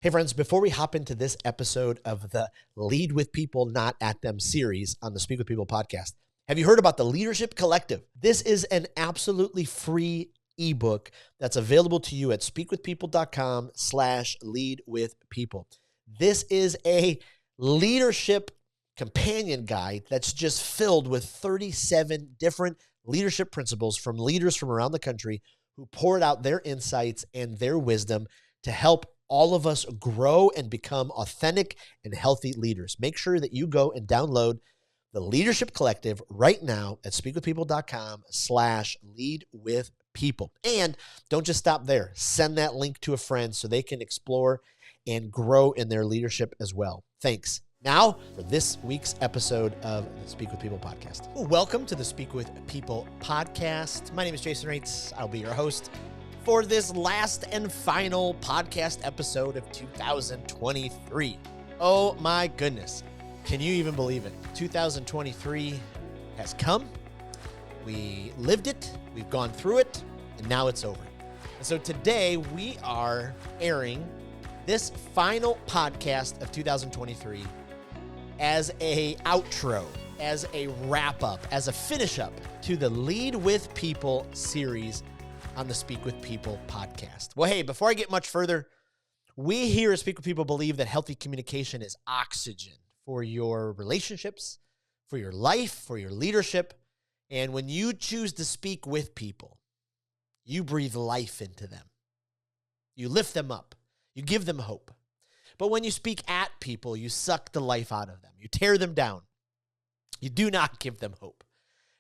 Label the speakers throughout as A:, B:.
A: Hey friends, before we hop into this episode of the Lead with People, Not at Them series on the Speak with People podcast, have you heard about the Leadership Collective? This is an absolutely free ebook that's available to you at speakwithpeople.com/leadwithpeople. This is a leadership companion guide that's just filled with 37 different leadership principles from leaders from around the country who poured out their insights and their wisdom to help all of us grow and become authentic and healthy leaders. Make sure that you go and download the Leadership Collective right now at speakwithpeople.com/leadwithpeople. And don't just stop there. Send that link to a friend so they can explore and grow in their leadership as well. Thanks. Now for this week's episode of the Speak with People podcast. Welcome to the Speak with People podcast. My name is Jason Raitz. I'll be your host for this last and final podcast episode of 2023. Oh my goodness. Can you even believe it? 2023 has come. We lived it. We've gone through it. And now it's over. And so today we are airing this final podcast of 2023 as a outro, as a wrap up, as a finish up to the Lead with People series on the Speak with People podcast. Well, hey, before I get much further, we here at Speak with People believe that healthy communication is oxygen for your relationships, for your life, for your leadership. And when you choose to speak with people, you breathe life into them. You lift them up. You give them hope. But when you speak at people, you suck the life out of them. You tear them down. You do not give them hope.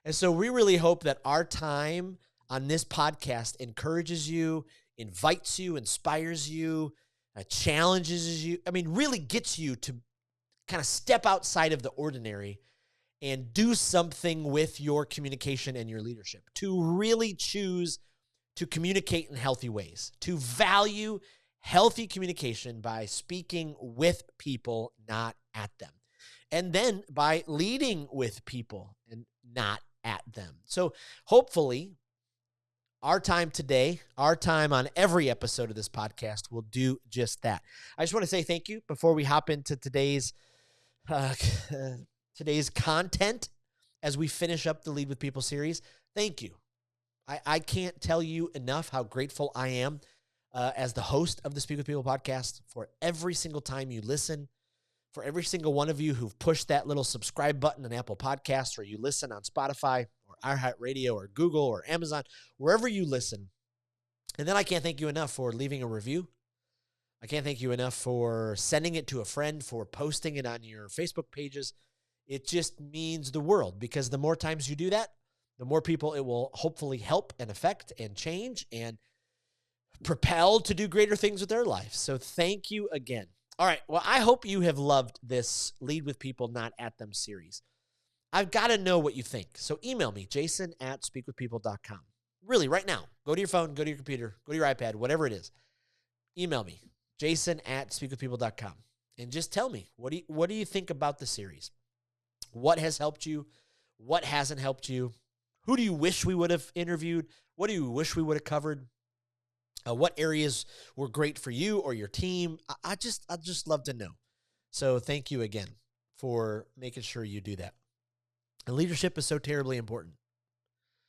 A: And so we really hope that our time on this podcast encourages you, invites you, inspires you, challenges you. I mean, really gets you to kind of step outside of the ordinary and do something with your communication and your leadership, to really choose to communicate in healthy ways, to value healthy communication by speaking with people, not at them, and then by leading with people and not at them. So hopefully our time today, our time on every episode of this podcast will do just that. I just want to say thank you before we hop into today's content as we finish up the Lead with People series. Thank you. I can't tell you enough how grateful I am as the host of the Speak with People podcast for every single time you listen, for every single one of you who've pushed that little subscribe button on Apple Podcasts, or you listen on Spotify or iHeartRadio or Google or Amazon, wherever you listen. And then I can't thank you enough for leaving a review. I can't thank you enough for sending it to a friend, for posting it on your Facebook pages. It just means the world, because the more times you do that, the more people it will hopefully help and affect and change and propel to do greater things with their life. So thank you again. All right. Well, I hope you have loved this Lead with People, Not at Them series. I've got to know what you think. So email me, jason@speakwithpeople.com. Really, right now. Go to your phone, go to your computer, go to your iPad, whatever it is. Email me, jason@speakwithpeople.com. And just tell me, what do you think about the series? What has helped you? What hasn't helped you? Who do you wish we would have interviewed? What do you wish we would have covered? What areas were great for you or your team? I'd just love to know. So thank you again for making sure you do that. And leadership is so terribly important.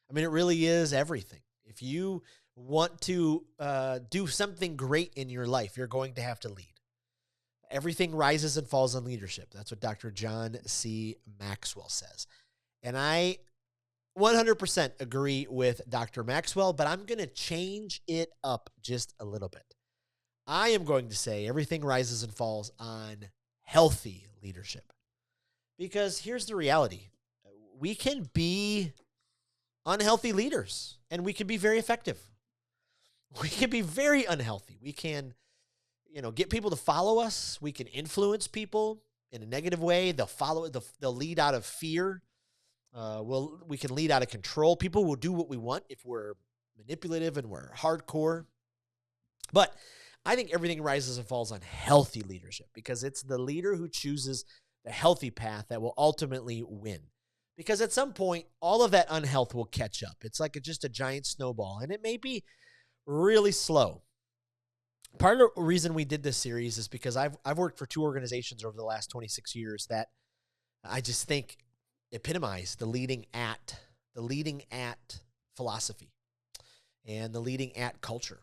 A: I mean, it really is everything. If you want to do something great in your life, you're going to have to lead. Everything rises and falls on leadership. That's what Dr. John C. Maxwell says. And I 100% agree with Dr. Maxwell, but I'm going to change it up just a little bit. I am going to say everything rises and falls on healthy leadership. Because here's the reality. We can be unhealthy leaders, and we can be very effective. We can be very unhealthy. We can, get people to follow us. We can influence people in a negative way. They'll lead out of fear. We can lead out of control. People will do what we want if we're manipulative and we're hardcore. But I think everything rises and falls on healthy leadership, because it's the leader who chooses the healthy path that will ultimately win. Because at some point, all of that unhealth will catch up. It's like just a giant snowball, and it may be really slow. Part of the reason we did this series is because I've worked for 2 organizations over the last 26 years that I just think epitomize the leading at philosophy and the leading at culture.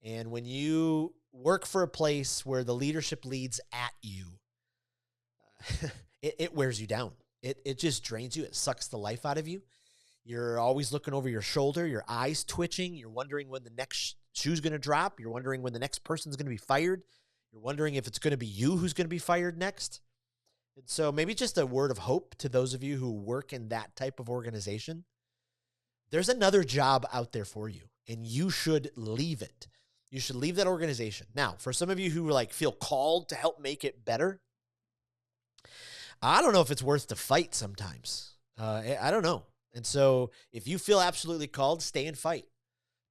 A: And when you work for a place where the leadership leads at you, it wears you down. It just drains you. It sucks the life out of you. You're always looking over your shoulder, your eyes twitching. You're wondering when the next shoe's going to drop. You're wondering when the next person's going to be fired. You're wondering if it's going to be you who's going to be fired next. And so maybe just a word of hope to those of you who work in that type of organization. There's another job out there for you, and you should leave it. You should leave that organization. Now, for some of you who like feel called to help make it better, I don't know if it's worth the fight sometimes. I don't know. And so if you feel absolutely called, stay and fight.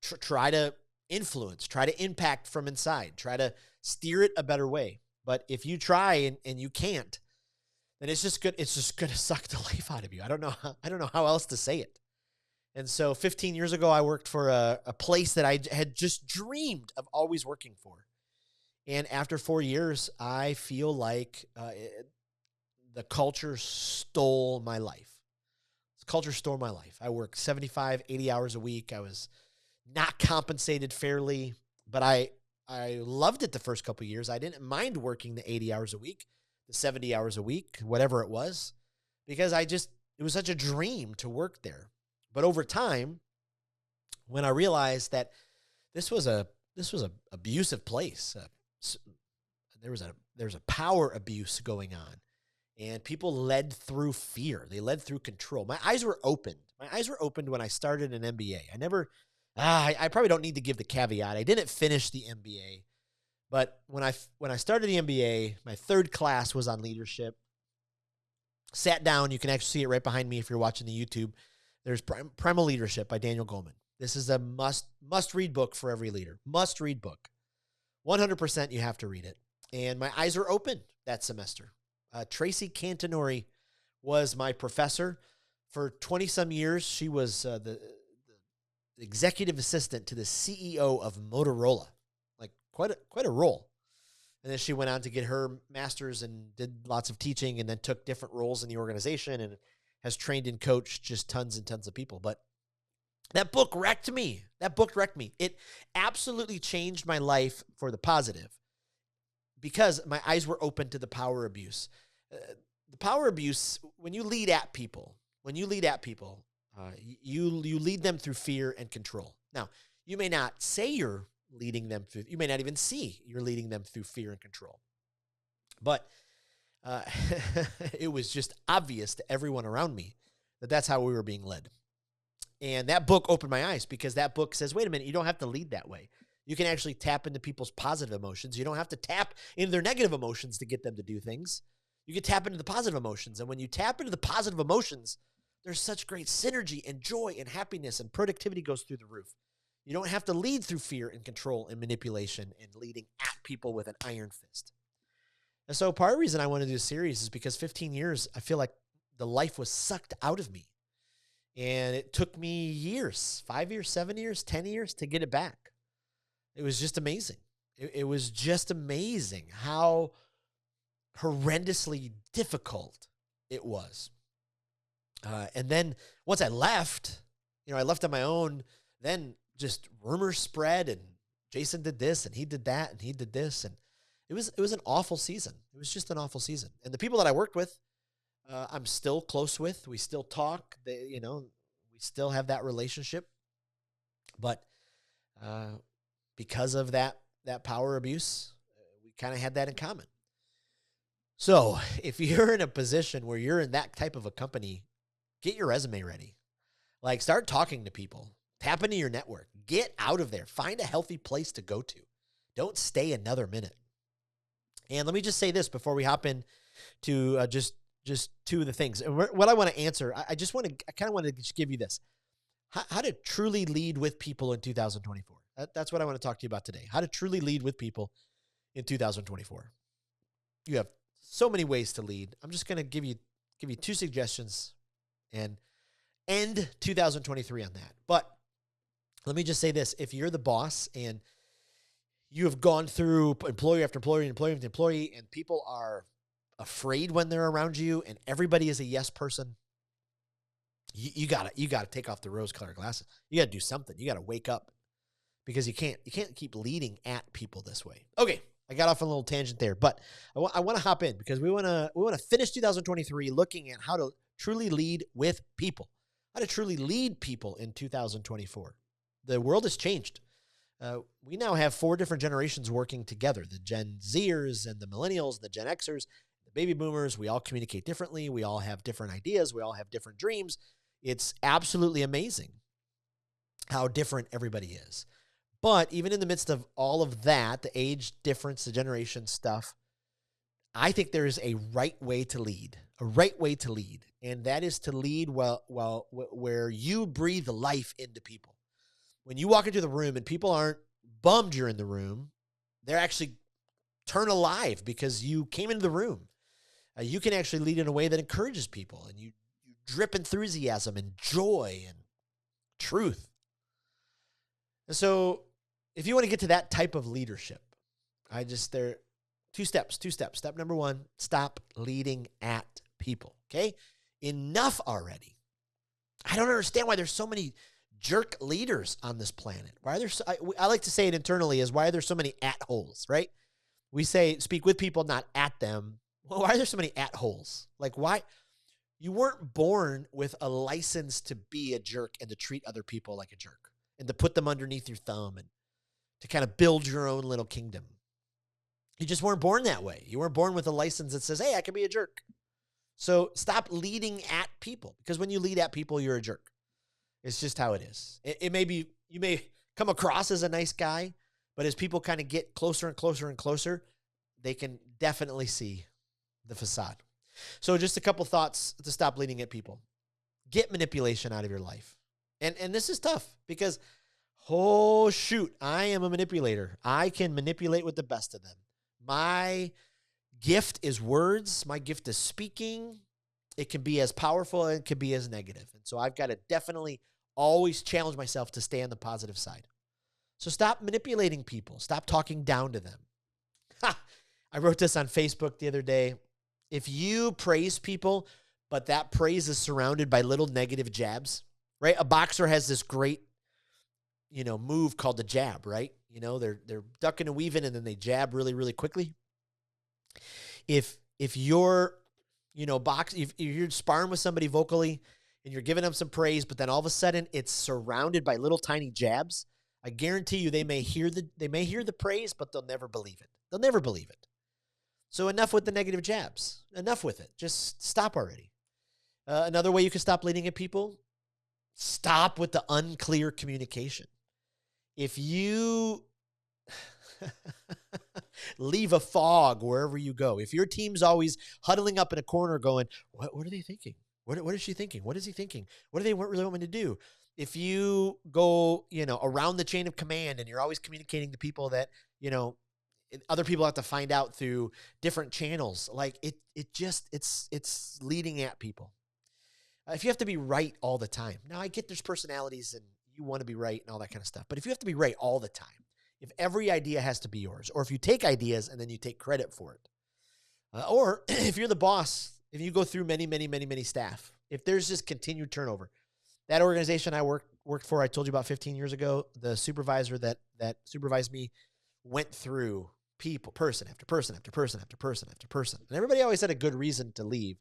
A: Try to influence, try to impact from inside, try to steer it a better way. But if you try and you can't, then it's just good. It's just going to suck the life out of you. I don't know how else to say it. And so 15 years ago, I worked for a place that I had just dreamed of always working for. And after 4 years, I feel like the culture stole my life. The culture stole my life. I worked 75, 80 hours a week. I was not compensated fairly, but I loved it the first couple of years. I didn't mind working the 80 hours a week, the 70 hours a week, whatever it was, because it was such a dream to work there. But over time, when I realized that this was a abusive place, there was a power abuse going on, and people led through fear. They led through control. My eyes were opened. My eyes were opened when I started an MBA. I probably don't need to give the caveat. I didn't finish the MBA, but when I started the MBA, my third class was on leadership. Sat down. You can actually see it right behind me if you're watching the YouTube. There's Primal Leadership by Daniel Goleman. This is a must-read book for every leader. Must-read book. 100% you have to read it. And my eyes were opened that semester. Tracy Cantonori was my professor. For 20-some years, she was the executive assistant to the CEO of Motorola. Like, quite a role. And then she went on to get her master's and did lots of teaching and then took different roles in the organization and has trained and coached just tons and tons of people. But that book wrecked me. It absolutely changed my life for the positive because my eyes were open to the power abuse. The power abuse, when you lead at people, you lead them through fear and control. Now, you may not say you're leading them through, you may not even see you're leading them through fear and control. But it was just obvious to everyone around me that that's how we were being led. And that book opened my eyes because that book says, wait a minute, you don't have to lead that way. You can actually tap into people's positive emotions. You don't have to tap into their negative emotions to get them to do things. You can tap into the positive emotions. And when you tap into the positive emotions, there's such great synergy and joy and happiness and productivity goes through the roof. You don't have to lead through fear and control and manipulation and leading at people with an iron fist. And so part of the reason I want to do this series is because 15 years, I feel like the life was sucked out of me. And it took me years, 5 years, 7 years, 10 years to get it back. It was just amazing. It was just amazing how horrendously difficult it was. And then once I left, I left on my own, then just rumors spread and Jason did this and he did that and he did this. And it was an awful season. It was just an awful season. And the people that I worked with, I'm still close with. We still talk. We still have that relationship. But because of that power abuse, we kind of had that in common. So if you're in a position where you're in that type of a company, get your resume ready. Like, start talking to people. Tap into your network. Get out of there. Find a healthy place to go to. Don't stay another minute. And let me just say this before we hop in to just two of the things. And what I want to answer, I kind of want to just give you this. How to truly lead with people in 2024. That's what I want to talk to you about today. How to truly lead with people in 2024. You have so many ways to lead. I'm just going to give you two suggestions and end 2023 on that. But let me just say this. If you're the boss and you have gone through employer after employer, employee after employee, and people are afraid when they're around you, and everybody is a yes person. You gotta take off the rose-colored glasses. You gotta do something. You gotta wake up, because you can't keep leading at people this way. Okay, I got off on a little tangent there, but I want to hop in because we want to finish 2023 looking at how to truly lead with people, how to truly lead people in 2024. The world has changed. We now have 4 different generations working together: the Gen Zers and the Millennials, the Gen Xers, the Baby Boomers. We all communicate differently. We all have different ideas. We all have different dreams. It's absolutely amazing how different everybody is. But even in the midst of all of that, the age difference, the generation stuff, I think there is a right way to lead, and that is to lead where you breathe life into people. When you walk into the room and people aren't bummed you're in the room, they're actually turn alive because you came into the room. You can actually lead in a way that encourages people, and you drip enthusiasm and joy and truth. And so if you want to get to that type of leadership, there are 2 steps. Step number 1, stop leading at people. Okay? Enough already. I don't understand why there's so many jerk leaders on this planet. Why are there I like to say it internally is, why are there so many at-holes, right? We say speak with people, not at them. Well, why are there so many at-holes? Like, why? You weren't born with a license to be a jerk and to treat other people like a jerk and to put them underneath your thumb and to kind of build your own little kingdom. You just weren't born that way. You weren't born with a license that says, hey, I can be a jerk. So stop leading at people, because when you lead at people, you're a jerk. It's just how it is. It may be, you may come across as a nice guy, but as people kind of get closer and closer and closer, they can definitely see the facade. So just a couple thoughts to stop leading at people. Get manipulation out of your life. And this is tough because, oh, shoot, I am a manipulator. I can manipulate with the best of them. My gift is words. My gift is speaking. It can be as powerful and it can be as negative. And so I've got to definitely always challenge myself to stay on the positive side. So stop manipulating people. Stop talking down to them. I wrote this on Facebook the other day. If you praise people, but that praise is surrounded by little negative jabs, right? A boxer has this great, move called the jab, right? They're ducking and weaving and then they jab really, really quickly. If you're, if you're sparring with somebody vocally and you're giving them some praise, but then all of a sudden it's surrounded by little tiny jabs, I guarantee you they may hear the praise, but they'll never believe it. They'll never believe it. So enough with the negative jabs. Enough with it. Just stop already. Another way you can stop leading at people, stop with the unclear communication. If you leave a fog wherever you go, if your team's always huddling up in a corner going, what are they thinking? What is she thinking? What is he thinking? What do they really want me to do? If you go, around the chain of command and you're always communicating to people that, other people have to find out through different channels, like it's leading at people. If you have to be right all the time. Now, I get there's personalities and you want to be right and all that kind of stuff. But if you have to be right all the time, if every idea has to be yours, or if you take ideas and then you take credit for it, or if you're the boss, if you go through many, many, many, many staff, if there's just continued turnover, that organization I worked for, I told you about 15 years ago, the supervisor that supervised me went through people, person after person after person after person after person. And everybody always had a good reason to leave,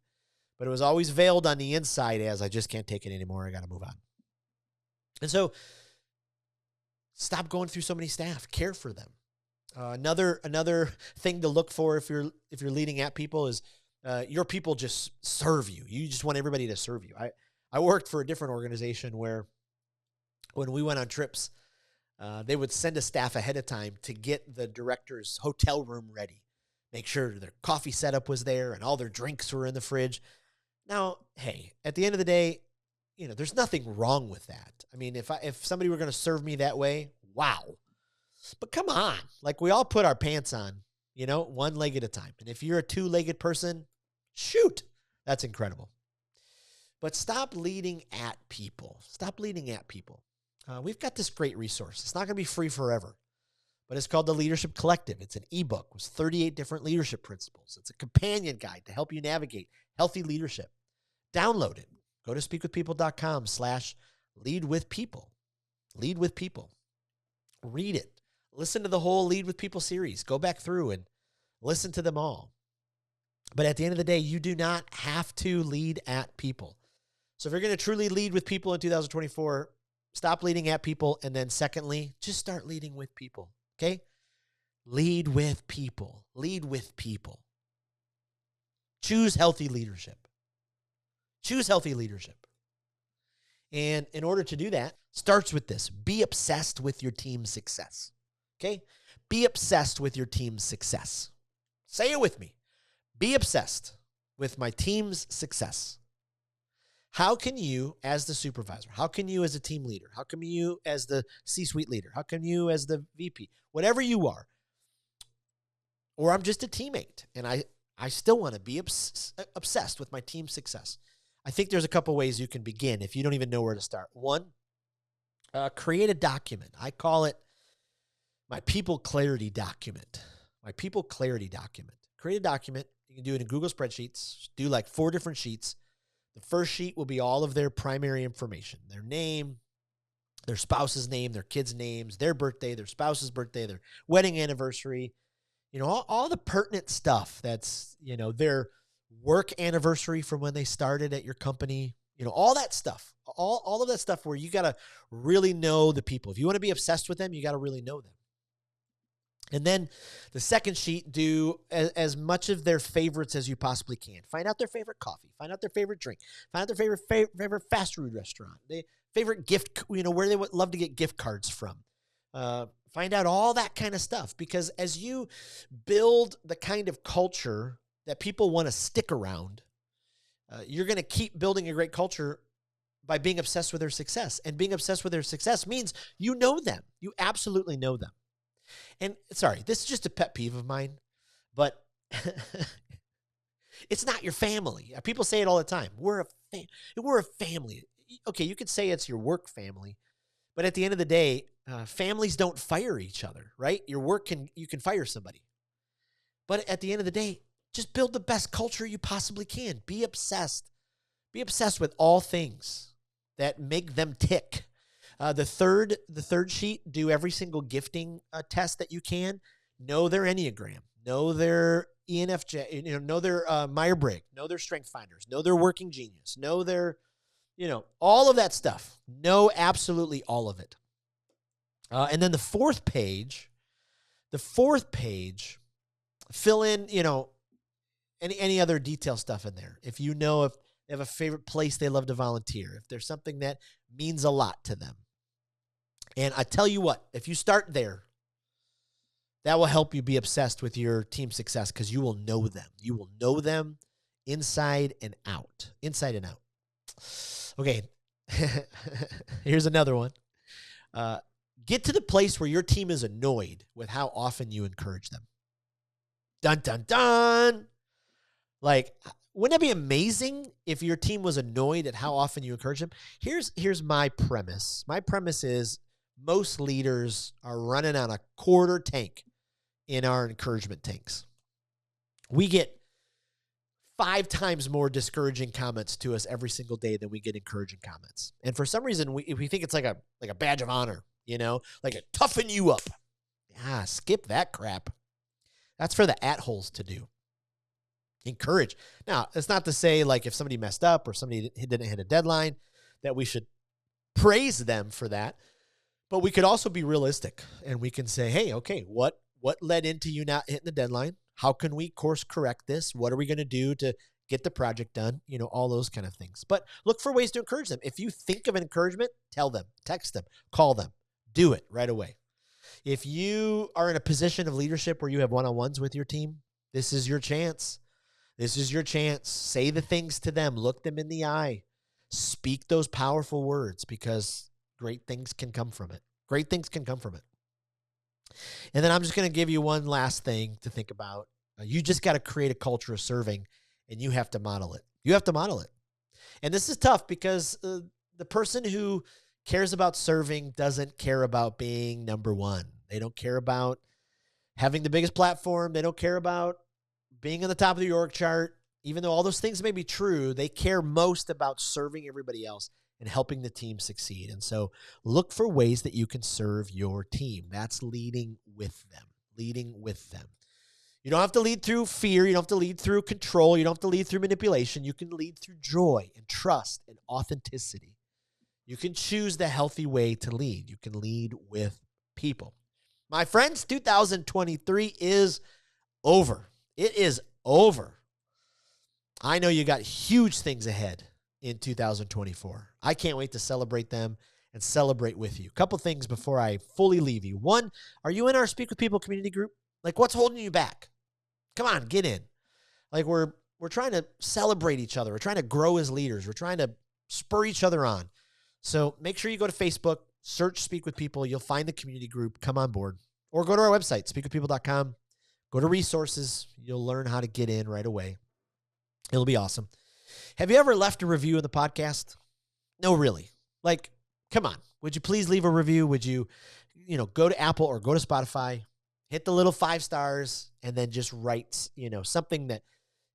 A: but it was always veiled on the inside as I just can't take it anymore. I got to move on. And so stop going through so many staff. Care for them. Another thing to look for if you're leading at people is your people just serve you. You just want everybody to serve you. I worked for a different organization where when we went on trips, they would send a staff ahead of time to get the director's hotel room ready, make sure their coffee setup was there and all their drinks were in the fridge. Now, hey, at the end of the day, there's nothing wrong with that. I mean, if somebody were going to serve me that way, wow. But come on, like we all put our pants on, one leg at a time. And if you're a two-legged person, shoot, that's incredible. But stop leading at people. Stop leading at people. We've got this great resource. It's not going to be free forever. but it's called the Leadership Collective. It's an ebook with 38 different leadership principles. It's a companion guide to help you navigate healthy leadership. Download it. Go to speakwithpeople.com/leadwithpeople. Lead with people. Read it. Listen to the whole Lead with People series. Go back through and listen to them all. But at the end of the day, you do not have to lead at people. So if you're going to truly lead with people in 2024, stop leading at people. And then secondly, just start leading with people. Okay? Lead with people. Lead with people. Choose healthy leadership. Choose healthy leadership. And in order to do that, starts with this. Be obsessed with your team's success. Okay? Be obsessed with your team's success. Say it with me. Be obsessed with my team's success. How can you, as the supervisor, how can you as a team leader, how can you as the C-suite leader, how can you as the VP, whatever you are, or I'm just a teammate, and I still want to be obsessed with my team's success. I think there's a couple ways you can begin if you don't even know where to start. One, create a document. I call it my people clarity document. My people clarity document. Create a document. You can do it in Google Spreadsheets. Do like 4 different sheets. The first sheet will be all of their primary information, their name, their spouse's name, their kids' names, their birthday, their spouse's birthday, their wedding anniversary, all the pertinent stuff that's, their work anniversary from when they started at your company, all that stuff, all of that stuff where you got to really know the people. If you want to be obsessed with them, you got to really know them. And then the second sheet, do as much of their favorites as you possibly can. Find out their favorite coffee. Find out their favorite drink. Find out their favorite fast food restaurant. Their favorite gift, where they would love to get gift cards from. Find out all that kind of stuff. Because as you build the kind of culture that people want to stick around, you're going to keep building a great culture by being obsessed with their success. And being obsessed with their success means you know them. You absolutely know them. And sorry, this is just a pet peeve of mine, but it's not your family. People say it all the time. We're a family. Okay, you could say it's your work family, but at the end of the day, families don't fire each other, right? Your work you can fire somebody. But at the end of the day, just build the best culture you possibly can. Be obsessed. Be obsessed with all things that make them tick. The third sheet, do every single gifting test that you can. Know their Enneagram. Know their ENFJ. Know their Myers-Briggs. Know their Strength Finders. Know their Working Genius. Know their, all of that stuff. Know absolutely all of it. And then the fourth page, fill in, any other detail stuff in there. If you know if they have a favorite place they love to volunteer, if there's something that means a lot to them. And I tell you what, if you start there, that will help you be obsessed with your team success because you will know them. You will know them inside and out. Inside and out. Okay, here's another one. Get to the place where your team is annoyed with how often you encourage them. Dun, dun, dun. Like, wouldn't it be amazing if your team was annoyed at how often you encourage them? Here's my premise. My premise is most leaders are running on a quarter tank in our encouragement tanks. We get 5 times more discouraging comments to us every single day than we get encouraging comments. And for some reason, we think it's like a badge of honor, like a toughen you up. Skip that crap. That's for the at-holes to do. Encourage. Now, it's not to say like if somebody messed up or somebody didn't hit a deadline that we should praise them for that. But we could also be realistic and we can say, hey, okay, what led into you not hitting the deadline? How can we course correct this? What are we going to do to get the project done? All those kind of things. But look for ways to encourage them. If you think of encouragement, tell them, text them, call them, do it right away. If you are in a position of leadership where you have one-on-ones with your team, this is your chance. This is your chance. Say the things to them. Look them in the eye. Speak those powerful words because great things can come from it. Great things can come from it. And then I'm just going to give you one last thing to think about. You just got to create a culture of serving, and you have to model it. You have to model it. And this is tough because the person who cares about serving doesn't care about being number one. They don't care about having the biggest platform. They don't care about being on the top of the org chart. Even though all those things may be true, they care most about serving everybody else and helping the team succeed. And so look for ways that you can serve your team. That's leading with them, leading with them. You don't have to lead through fear. You don't have to lead through control. You don't have to lead through manipulation. You can lead through joy and trust and authenticity. You can choose the healthy way to lead. You can lead with people. My friends, 2023 is over. It is over. I know you got huge things ahead in 2024. I can't wait to celebrate them and celebrate with you. A couple things before I fully leave you. One, are you in our Speak with People community group? Like, what's holding you back? Come on, get in. Like, we're trying to celebrate each other. We're trying to grow as leaders. We're trying to spur each other on. So make sure you go to Facebook, search Speak with People. You'll find the community group. Come on board. Or go to our website, speakwithpeople.com. Go to resources. You'll learn how to get in right away. It'll be awesome. Have you ever left a review of the podcast? No, really. Like, come on. Would you please leave a review? Would you, go to Apple or go to Spotify, hit the little 5 stars, and then just write, something that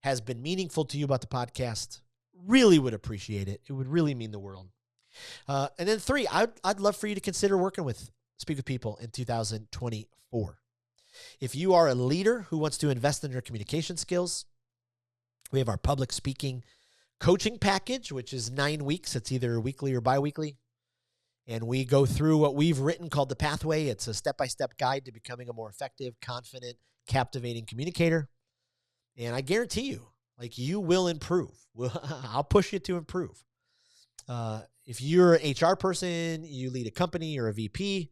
A: has been meaningful to you about the podcast? Really would appreciate it. It would really mean the world. And then 3, I'd love for you to consider working with Speak with People in 2024. If you are a leader who wants to invest in your communication skills, we have our public speaking coaching package, which is 9 weeks. It's either weekly or biweekly. And we go through what we've written called The Pathway. It's a step-by-step guide to becoming a more effective, confident, captivating communicator. And I guarantee you, you will improve. I'll push you to improve. If you're an HR person, you lead a company or a VP,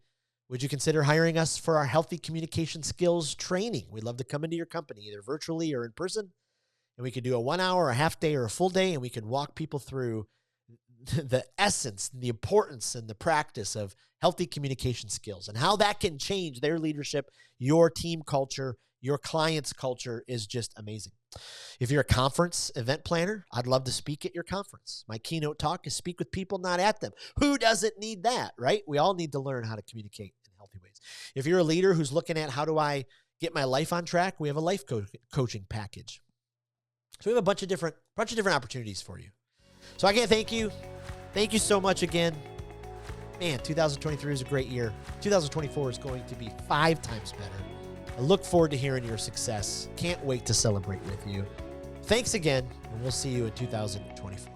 A: would you consider hiring us for our healthy communication skills training? We'd love to come into your company, either virtually or in person. And we could do a 1 hour, a half day, or a full day, and we can walk people through the essence, the importance, and the practice of healthy communication skills and how that can change their leadership, your team culture, your client's culture is just amazing. If you're a conference event planner, I'd love to speak at your conference. My keynote talk is Speak with People, not at them. Who doesn't need that, right? We all need to learn how to communicate in healthy ways. If you're a leader who's looking at how do I get my life on track, we have a life coaching package. So we have a bunch of different opportunities for you. So I can't thank you. Thank you so much again. Man, 2023 is a great year. 2024 is going to be 5 times better. I look forward to hearing your success. Can't wait to celebrate with you. Thanks again, and we'll see you in 2024.